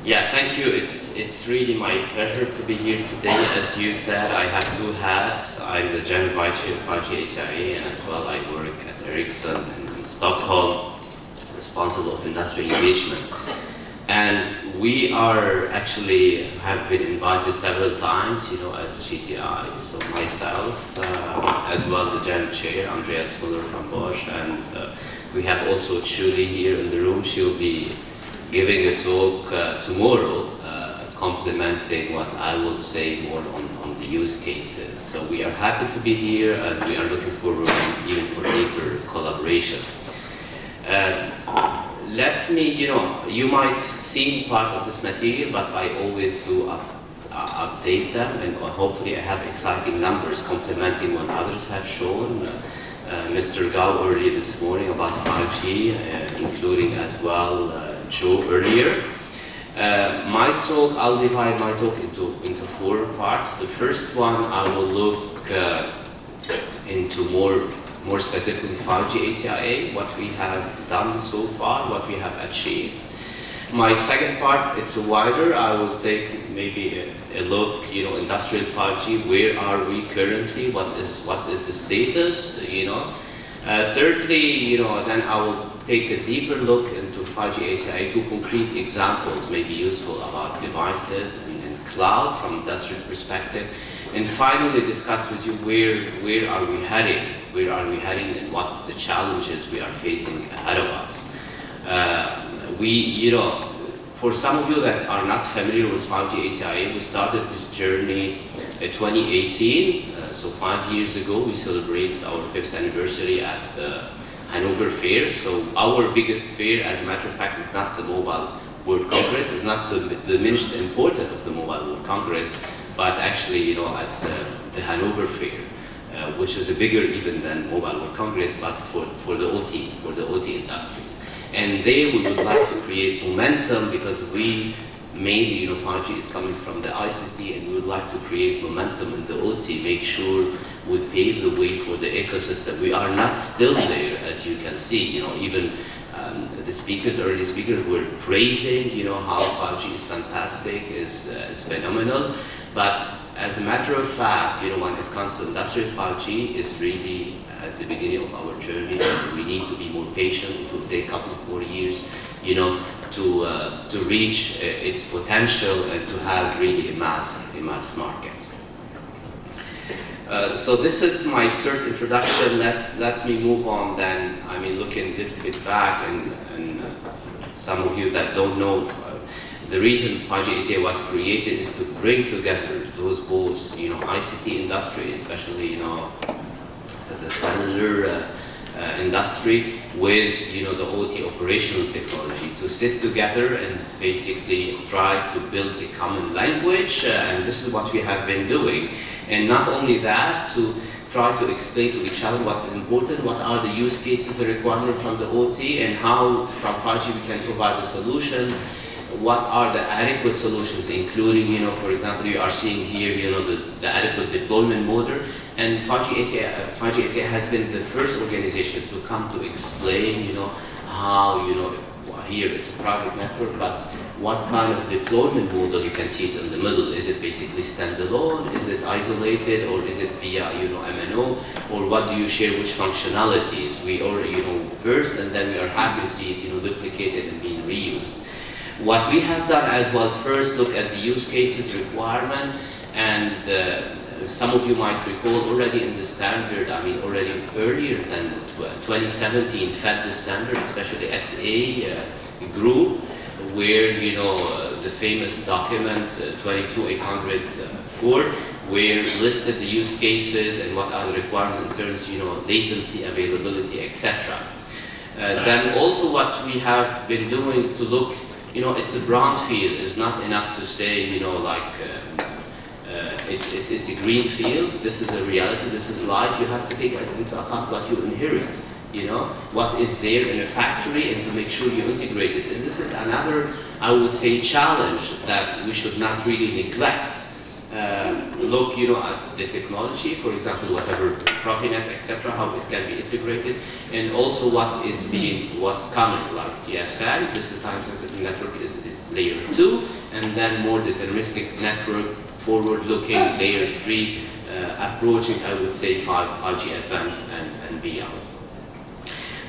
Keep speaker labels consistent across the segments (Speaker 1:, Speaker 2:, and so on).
Speaker 1: Yeah, thank you. It's really my pleasure to be here today. As you said, I have two hats. I'm the General Vice Chair of 5G ACIA, and as well I work at Ericsson in Stockholm, responsible of industry engagement. And we are actually have been invited several times, at GTI. So myself, as well the General Chair, Andreas Muller from Bosch, and we have also Julie here in the room. She'll be giving a talk tomorrow, complementing what I will say more on the use cases. So we are happy to be here, and we are looking forward even for deeper collaboration. Let me, you might see part of this material, but I always do update them, and hopefully I have exciting numbers complementing what others have shown. Mr. Gao earlier this morning about 5G, including as well Joe earlier. I'll divide my talk into four parts. The first one, I will look into more specifically 5G ACIA, what we have done so far, what we have achieved. My second part, it's wider. I will take maybe a look, industrial 5G, where are we currently, what is the status, Thirdly, then I will take a deeper look into 5G ACIA, two concrete examples may be useful about devices and cloud from industrial perspective. And finally, discuss with you where are we heading? Where are we heading, and what the challenges we are facing ahead of us? For some of you that are not familiar with 5G ACIA, we started this journey in 2018. So 5 years ago, we celebrated our 5th anniversary at the Hanover Fair. So our biggest fair, as a matter of fact, is not the Mobile World Congress. It's not the diminished importance of the Mobile World Congress, but actually, it's the Hanover Fair, which is bigger even than Mobile World Congress, but for the OT industries. And there we would like to create momentum, because we mainly, 5G is coming from the ICT, and we would like to create momentum in the OT, make sure we pave the way for the ecosystem. We are not still there, as you can see, even the early speakers were praising, how 5G is fantastic, is phenomenal. But as a matter of fact, when it comes to industrial 5G, is really at the beginning of our journey. We need to be more patient. It will take a couple of more years, to reach its potential and to have really a mass market. So this is my third introduction. Let me move on then. Looking a little bit back, and some of you that don't know, the reason 5G ACIA was created is to bring together those both, ICT industry, especially, the cellular industry, with, the OT operational technology, to sit together and basically try to build a common language, and this is what we have been doing. And not only that, to try to explain to each other what's important, what are the use cases, the requirement from the OT, and how from 5G we can provide the solutions. What are the adequate solutions, including, for example, you are seeing here, the adequate deployment model. And 5G ACIA has been the first organization to come to explain, how, here it's a private network, but what kind of deployment model you can see it in the middle. Is it basically standalone? Is it isolated? Or is it via, MNO? Or what do you share, which functionalities? We already, first, and then we are happy to see it, duplicated and being reused. What we have done as well, first look at the use cases requirement, and some of you might recall already in the standard, already earlier than 2017 fed the standard, especially SA group, where, the famous document 22804, where listed the use cases and what are the requirements in terms, latency, availability, etc. Then also what we have been doing to look, it's a brown field. It's not enough to say, it's a green field. This is a reality. This is life. You have to take into account what you inherit. What is there in a factory, and to make sure you integrate it. And this is another, I would say, challenge that we should not really neglect. look, at the technology, for example, whatever Profinet, etc., how it can be integrated, and also what's coming, like TSN. This is time-sensitive network is layer 2, and then more deterministic network, forward-looking, layer 3, approaching, I would say, 5G advanced and beyond.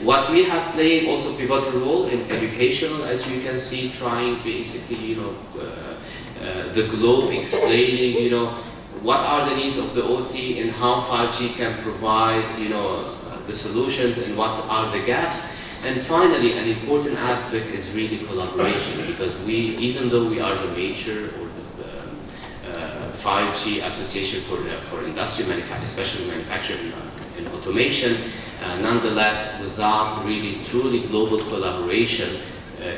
Speaker 1: What we have played also pivotal role in educational, as you can see, trying basically, the globe explaining, what are the needs of the OT and how 5G can provide, the solutions and what are the gaps. And finally, an important aspect is really collaboration, because even though we are the major or the 5G association for industrial manufacturing, especially manufacturing and automation, nonetheless, without really truly global collaboration,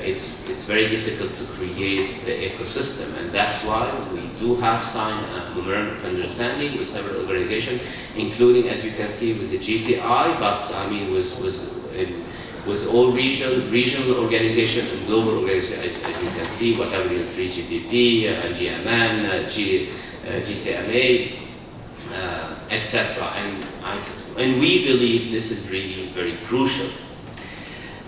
Speaker 1: it's very difficult to create the ecosystem, and that's why we do have signed a memorandum of understanding with several organizations, including, as you can see, with the GTI, but I mean with all regions, regional organizations and global organizations, as you can see, whatever 3GPP, GMN, GCMA, etc. And we believe this is really very crucial.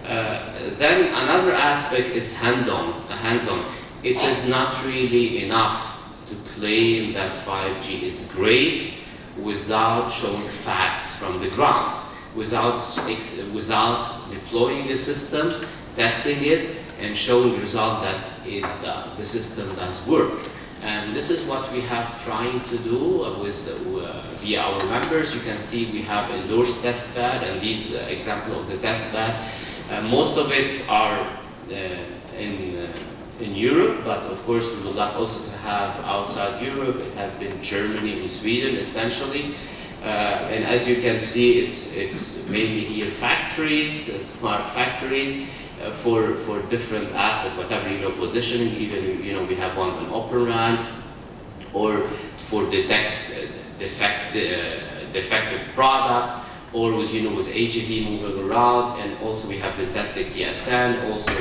Speaker 1: Then another aspect is hands-on. It is not really enough to claim that 5G is great without showing facts from the ground, without deploying a system, testing it, and showing the result that the system does work. And this is what we have trying to do via our members. You can see we have endorsed test bed, and these example of the test bed. Most of it are in Europe, but of course we would like also to have outside Europe. It has been Germany and Sweden essentially. And as you can see, it's mainly here factories, smart factories, for different aspects, whatever, positioning, even, we have one on Osseiran, or for defective products, or with, with AGV moving around, and also we have been testing TSN, also,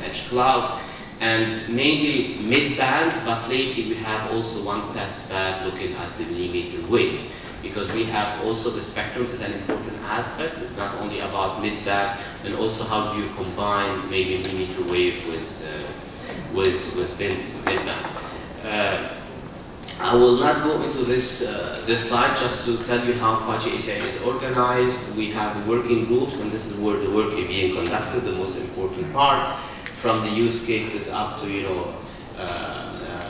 Speaker 1: Edge Cloud, and mainly mid-band, but lately we have also one test bed looking at the millimeter wave, because we have also the spectrum is an important aspect. It's not only about mid-band, and also how do you combine maybe millimeter wave with mid-band. I will not go into this slide, just to tell you how 5G ACIA is organized. We have working groups, and this is where the work is being conducted, the most important part, from the use cases up to,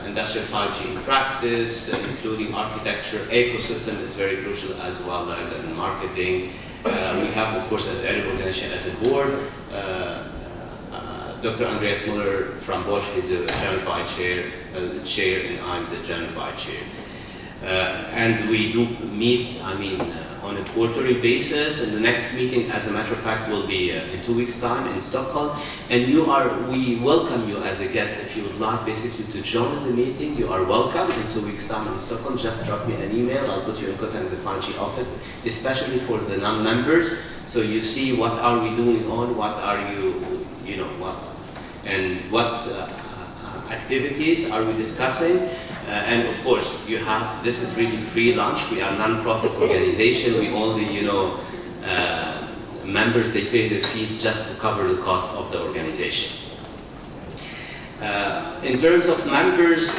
Speaker 1: industrial 5G in practice, including architecture. Ecosystem is very crucial, as well as in marketing. We have, of course, as every organization, as a board, Dr. Andreas Muller from Bosch is the General Vice Chair, and I'm the General Vice Chair. And we do meet, on a quarterly basis, and the next meeting, as a matter of fact, will be in 2 weeks' time in Stockholm. And we welcome you as a guest. If you would like basically to join the meeting, you are welcome in 2 weeks' time in Stockholm. Just drop me an email. I'll put you in contact with the 5G office, especially for the non-members. So you see what are we doing what are you, what activities are we discussing. And of course, this is really free lunch. We are a non-profit organization. We only, members, they pay the fees just to cover the cost of the organization. In terms of members,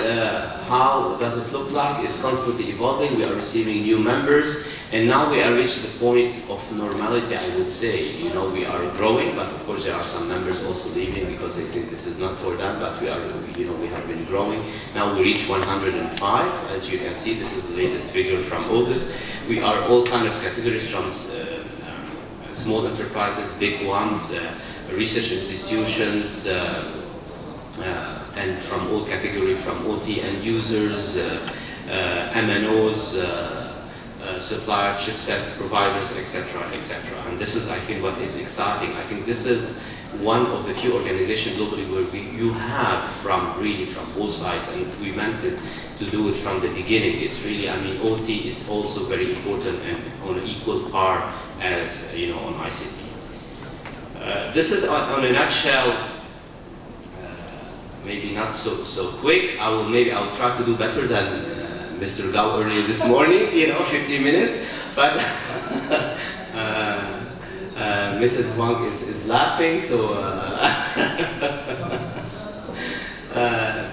Speaker 1: how does it look like? It's constantly evolving. We are receiving new members, and now we are reached the point of normality, I would say. We are growing, but of course there are some members also leaving because they think this is not for them, but we have been growing. Now we reach 105. As you can see, this is the latest figure from August. We are all kind of categories, from small enterprises, big ones, research institutions, and from all categories, from OT end users, MNOs, supplier, chipset providers, etc., etc. And this is, I think, what is exciting. I think this is one of the few organizations globally where you have really from both sides, and we meant it to do it from the beginning. It's really, OT is also very important and on an equal par as, on ICT. This is on a nutshell. Maybe not so quick. I'll try to do better Mr. Gao earlier this morning, 15 minutes, but Mrs. Wang is laughing, so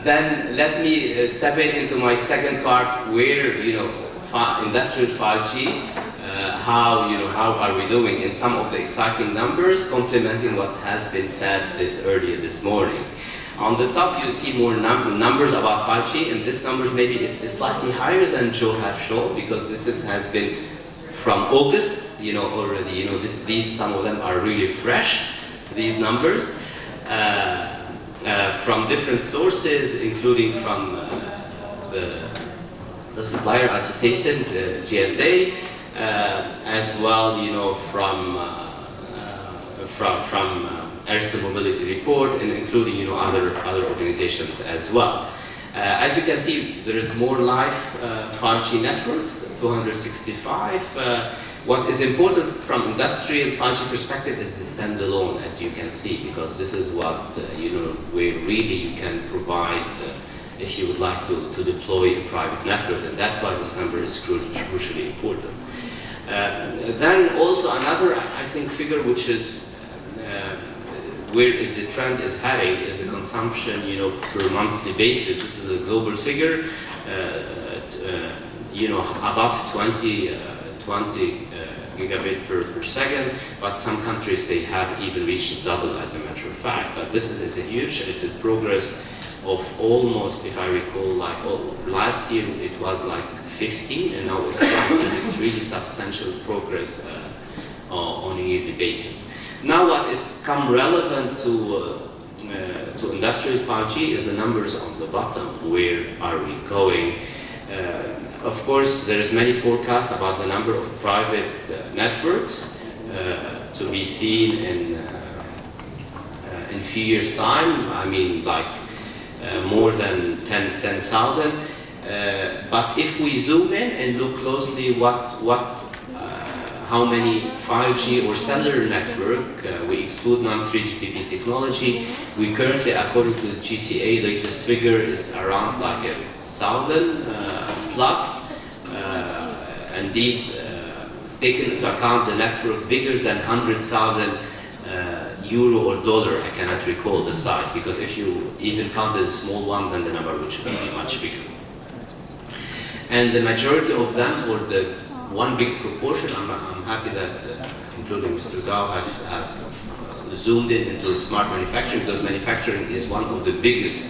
Speaker 1: then let me step into my second part where, industrial 5G, how are we doing in some of the exciting numbers, complementing what has been said earlier this morning. On the top, you see more numbers about 5G, and this numbers maybe it's slightly higher than Joe has shown, because this has been from August, already, these some of them are really fresh, these numbers, from different sources, including from the Supplier Association, the GSA, as well, from Ericsson Mobility Report, and including other organizations as well. As you can see, there is more live 5G networks, 265. What is important from industrial 5G perspective is the standalone, as you can see, because this is what where really you can provide if you would like to deploy a private network, and that's why this number is crucially important. Then also another, I think, figure which is where is the trend is heading is the consumption, per monthly basis. This is a global figure, above 20 gigabit per second, but some countries, they have even reached double, as a matter of fact. But this is it's a progress of almost, if I recall, last year it was like 15, and now it's really substantial progress on a yearly basis. Now what is come relevant to industrial 5G is the numbers on the bottom. Where are we going? Of course, there's many forecasts about the number of private networks to be seen in few years' time. I mean, more than 10,000. But if we zoom in and look closely, how many 5G or cellular network, we exclude non-3GPP technology. We currently, according to the GCA, latest figure is around 1,000 plus, and these take into account the network bigger than 100,000 euro or dollar. I cannot recall the size, because if you even count the small one, then the number would be much bigger. And the majority of them, or the one big proportion, I'm happy that, including Mr. Gao, has zoomed into smart manufacturing, because manufacturing is one of the biggest,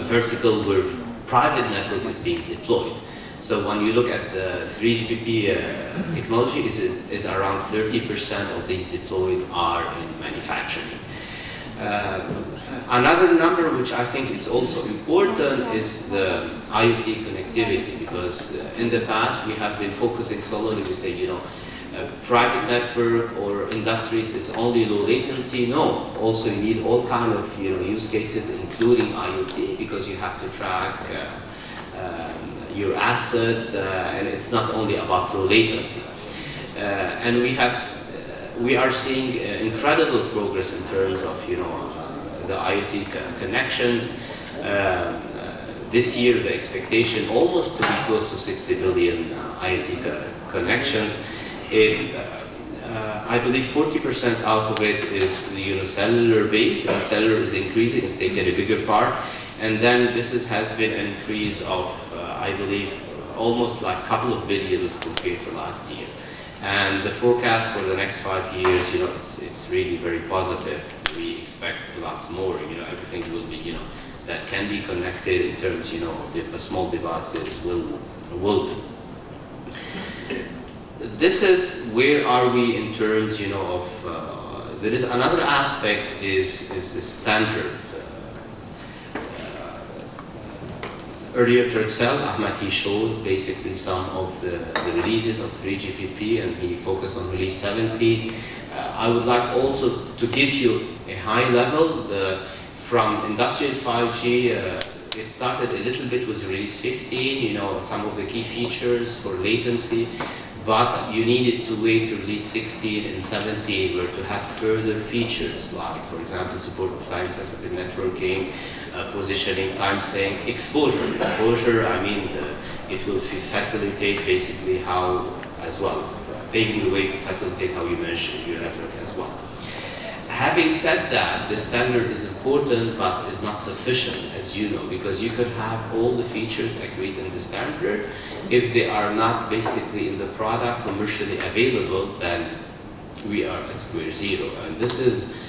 Speaker 1: vertical where private network is being deployed. So when you look at the 3GPP technology, is around 30% of these deployed are in manufacturing. Another number which I think is also important is the IoT connectivity, because in the past we have been focusing solely, we say, private network or industries is only low latency. No, also you need all kind of use cases, including IoT, because you have to track your assets, and it's not only about low latency. And we are seeing incredible progress in terms of the IoT connections. This year, the expectation almost to be close to 60 billion IoT connections. I believe 40% out of it is cellular based, and cellular is increasing, it's taking a bigger part. And then this has been an increase of, I believe, almost a couple of billions compared to last year. And the forecast for the next 5 years, it's really very positive. We expect lots more. Everything will be, that can be connected in terms, the small devices will be. This is where are we in terms, of. There is another aspect is the standard. Earlier, Turkcell, Ahmed, he showed basically some of the releases of 3GPP, and he focused on release 17. I would like also to give you a high level. From industrial 5G, it started a little bit with release 15, some of the key features for latency. but you needed to wait to release 16 and 17 where to have further features like, for example, support of time-sensitive networking, positioning, time sync, exposure. Exposure, I mean, it will facilitate basically how, as well, paving the way to facilitate how you manage your network as well. Having said that, the standard is important, but is not sufficient, as you know, because you could have all the features agreed in the standard. If they are not basically in the product commercially available, then we are at square zero. And this is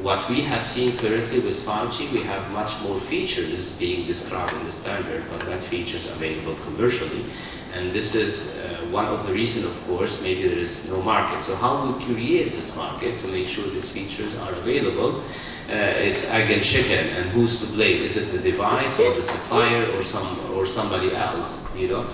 Speaker 1: what we have seen currently with 5G. We have much more features being described in the standard, but not features available commercially. And this is one of the reasons, of course, maybe there is no market. So how we create this market to make sure these features are available? It's egg and chicken, and who's to blame? Is it the device or the supplier or somebody else? You know,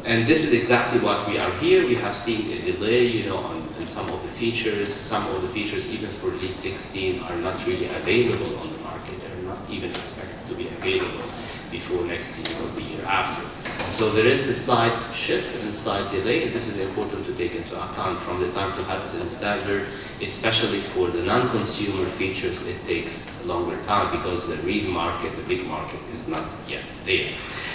Speaker 1: and this is exactly what we are here. We have seen a delay, you know, on some of the features. Some of the features, even for release 16, are not really available on the market. They're not even expected to be available before next year or the year after. So there is a slight shift and slight delay, and this is important to take into account from the time to have it in the standard, especially for the non-consumer features. It takes a longer time because the real market, the big market, is not yet there.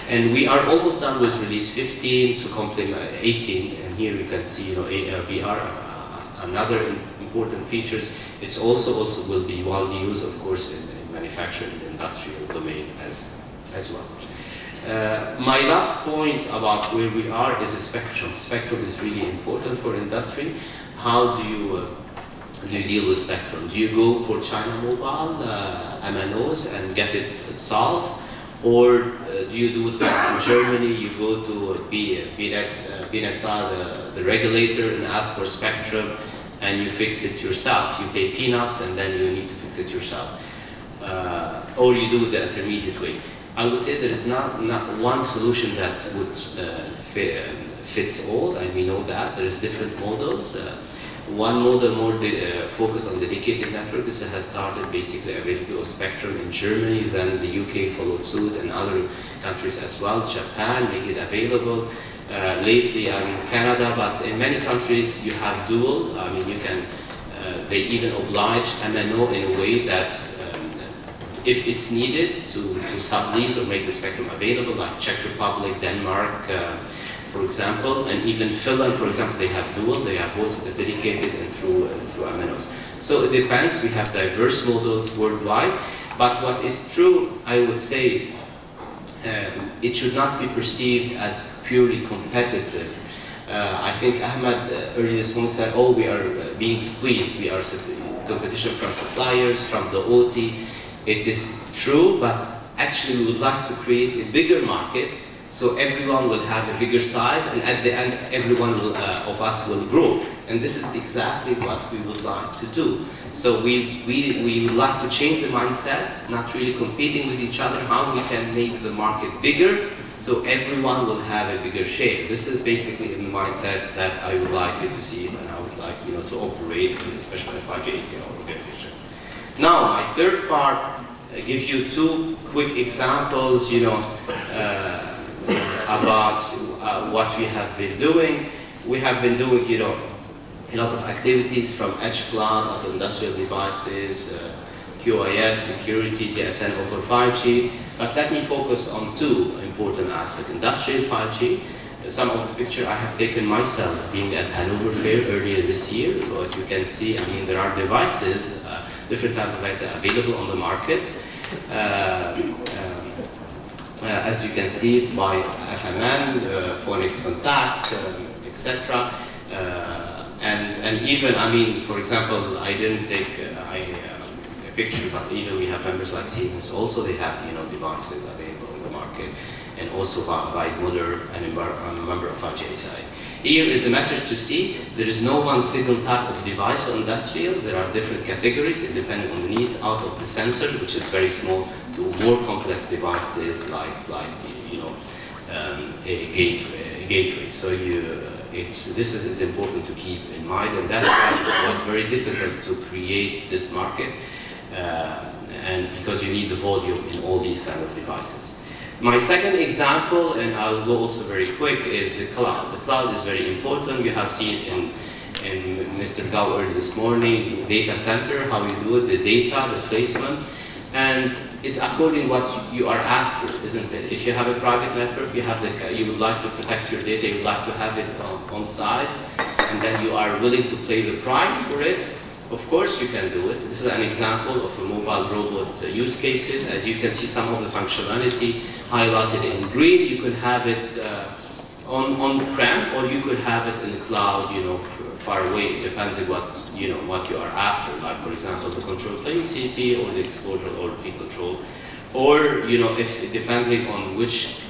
Speaker 1: And we are almost done with release 15 to complement 18, and here we can see, you know, VR, another important features. It's also will be widely used, of course, in manufacturing and industrial domain as well. My last point about where we are is a spectrum. Spectrum is really important for industry. How do you deal with spectrum? Do you go for China Mobile, MNOs, and get it solved? Or do you do it like in Germany, you go to BNetzA, the regulator, and ask for spectrum, and you fix it yourself. You pay peanuts, and then you need to fix it yourself. Or you do it the intermediate way. I would say there is not one solution that would fits all, and we know that. There is different models. One model more focused on dedicated network. This has started basically available of spectrum in Germany, then the UK followed suit, and other countries as well. Japan made it available. Lately, I mean Canada, but in many countries you have dual. I mean you can, they even oblige MNO in a way that if it's needed to sublease or make the spectrum available, like Czech Republic, Denmark, for example, and even Finland, for example, they have dual. They have both dedicated and through MNOs. So it depends. We have diverse models worldwide. But what is true, I would say, it should not be perceived as purely competitive. I think Ahmed earlier this morning said, oh, we are being squeezed. We are competition from suppliers, from the OT. It is true, but actually we would like to create a bigger market so everyone will have a bigger size, and at the end everyone of us will grow. And this is exactly what we would like to do. So we would like to change the mindset, not really competing with each other, how we can make the market bigger so everyone will have a bigger share. This is basically the mindset that I would like you to see, and I would like to operate, especially in 5G ACIA organization. Now, my third part, I give you two quick examples, about what we have been doing. We have been doing, a lot of activities from edge cloud to industrial devices, QoS, security, TSN over 5G. But let me focus on two important aspects. Industrial 5G. Some of the picture I have taken myself being at Hanover Fair earlier this year. What you can see, I mean, there are devices, different type of devices available on the market. As you can see by FMN, Phonics Contact, etc. And even, I mean, for example, I didn't take a picture, but even we have members like Siemens. Also, they have devices available in the market, and also by Muller and a member of ACIA. Here is a message to see. There is no one single type of device for industrial. There are different categories depending on the needs, out of the sensor, which is very small, to more complex devices like a gateway. So this is important to keep in mind, and that's why it was very difficult to create this market, and because you need the volume in all these kind of devices. My second example, and I'll go also very quick, is the cloud. The cloud is very important. You have seen in Mr. Gao earlier this morning, data center, how you do it, the data, the placement, and it's according what you are after, isn't it? If you have a private network, you would like to protect your data, you would like to have it on sites, and then you are willing to pay the price for it. Of course you can do it. This is an example of a mobile robot use cases. As you can see, some of the functionality highlighted in green. You could have it on-prem, or you could have it in the cloud, far away. It depends on what you are after. Like, for example, the control plane CP, or the exposure or the field control, or if depending on which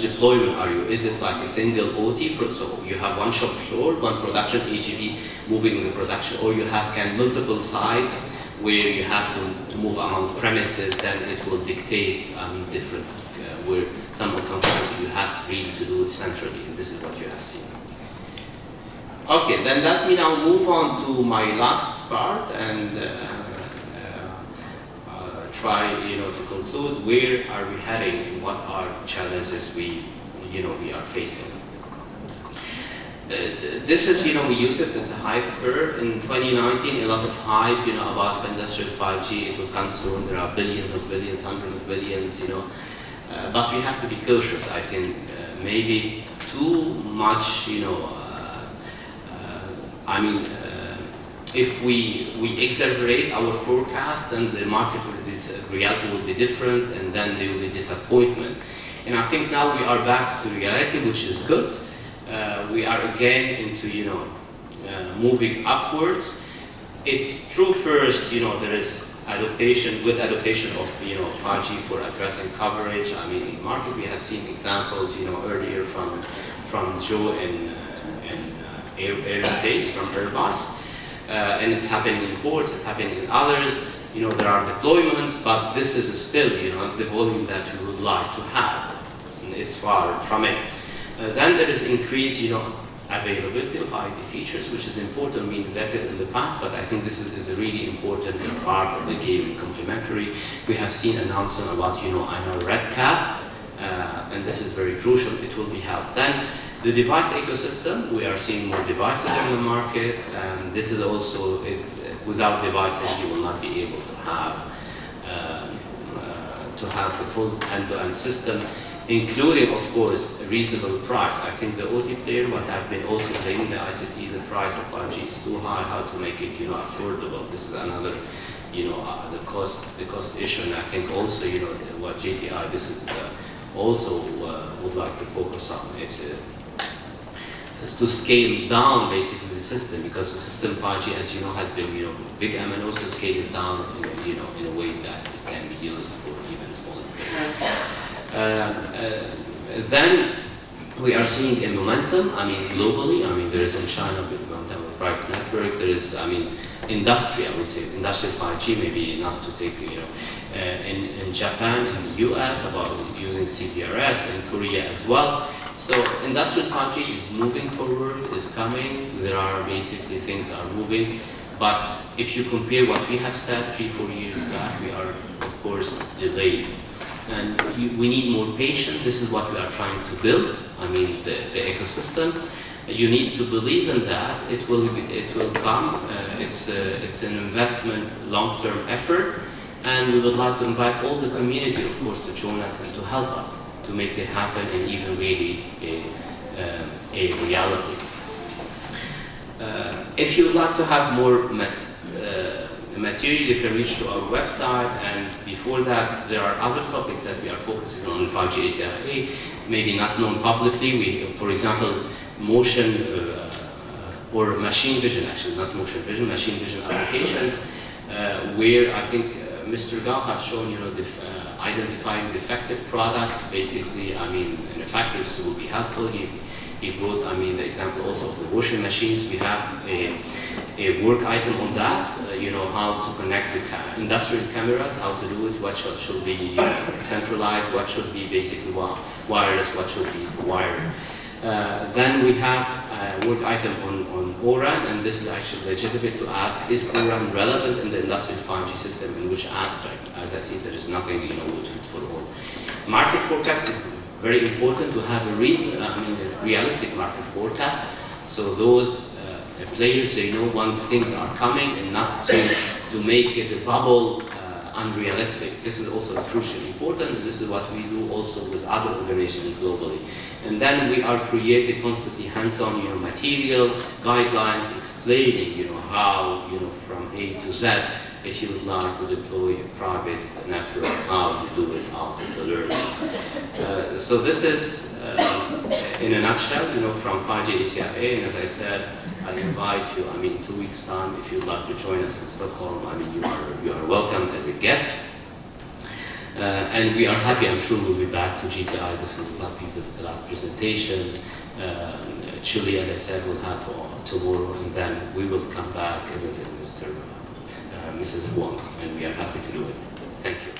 Speaker 1: deployment are you? Is it like a single OT, so you have one shop floor, one production AGV moving in the production, or you have multiple sites where you have to move among premises, then it will dictate different, where some of them you have really to do it centrally, and this is what you have seen. Okay, then let me now move on to my last part and try, to conclude where are we heading and what are challenges we are facing. This is, we use it as a hype curve. In 2019, a lot of hype, about industrial 5G. It will come soon. There are billions of billions, hundreds of billions, but we have to be cautious. I think maybe too much, if we exaggerate our forecast, then the market reality will be different, and then there will be disappointment. And I think now we are back to reality, which is good. We are again into moving upwards. It's true. First, there is good adaptation of 5G for addressing coverage. In the market we have seen examples earlier from Joe in airspace from Airbus. And it's happening in ports, it's happening in others. There are deployments, but this is still, the volume that we would like to have. And it's far from it. Then there is increased, availability of ID features, which is important. We neglected in the past, but I think this is a really important part of the game, complementary. We have seen announcement about, another red cap, and this is very crucial. It will be helped. Then the device ecosystem, we are seeing more devices in the market, and this is also, without devices you will not be able to have the full end-to-end system, including, of course, a reasonable price. I think the OT player, what have been also saying, the ICT, the price of 5G is too high, how to make it affordable. This is another, the cost issue, and I think also, what JTI, this is also would like to focus on. Is to scale down basically the system, because the system 5G, as you know, has been big MNOs to scale it down in a way that it can be used for even smaller players. Then we are seeing a momentum. Globally. There is in China big momentum of private network. There is, industry. I would say industrial 5G, maybe not to take in Japan, in the US, about using CBRS, in Korea as well. So industrial 5G is moving forward, is coming. There are basically things are moving, but if you compare what we have said 3-4 years back, we are of course delayed, and we need more patience. This is what we are trying to build. The ecosystem. You need to believe in that. It will come. It's an investment, long-term effort, and we would like to invite all the community, of course, to join us and to help us to make it happen and even really a reality. If you would like to have more material, you can reach to our website, and before that there are other topics that we are focusing on in 5G ACIA, maybe not known publicly. For example, motion or machine vision, actually not motion vision, machine vision applications, where I think Mr. Gao has shown, identifying defective products, basically, in the factories will be helpful. He brought, the example also of the washing machines. We have a work item on that, how to connect the industrial cameras, how to do it, what should be centralized, what should be basically wireless, what should be wired. Then we have a work item on ORAN, and this is actually legitimate to ask, is ORAN relevant in the industrial 5G system, in which aspect? As I see, there is nothing, would fit for all. Market forecast is very important to have a realistic market forecast, so those players, they know when things are coming and not to make it a bubble unrealistic. This is also crucially important, and this is what we do also with other organizations globally. And then we are creating constantly hands-on material, guidelines, explaining how, from A to Z, if you would like to deploy a private network, how you do it after the learning. So this is, in a nutshell, from 5G ACIA, and as I said, I invite you, 2 weeks' time, if you'd like to join us in Stockholm, you are welcome as a guest. And we are happy, I'm sure we'll be back to GTI. This will not be the last presentation. Chile, as I said, we'll have tomorrow, and then we will come back, isn't it, Mrs. Wong, and we are happy to do it. Thank you.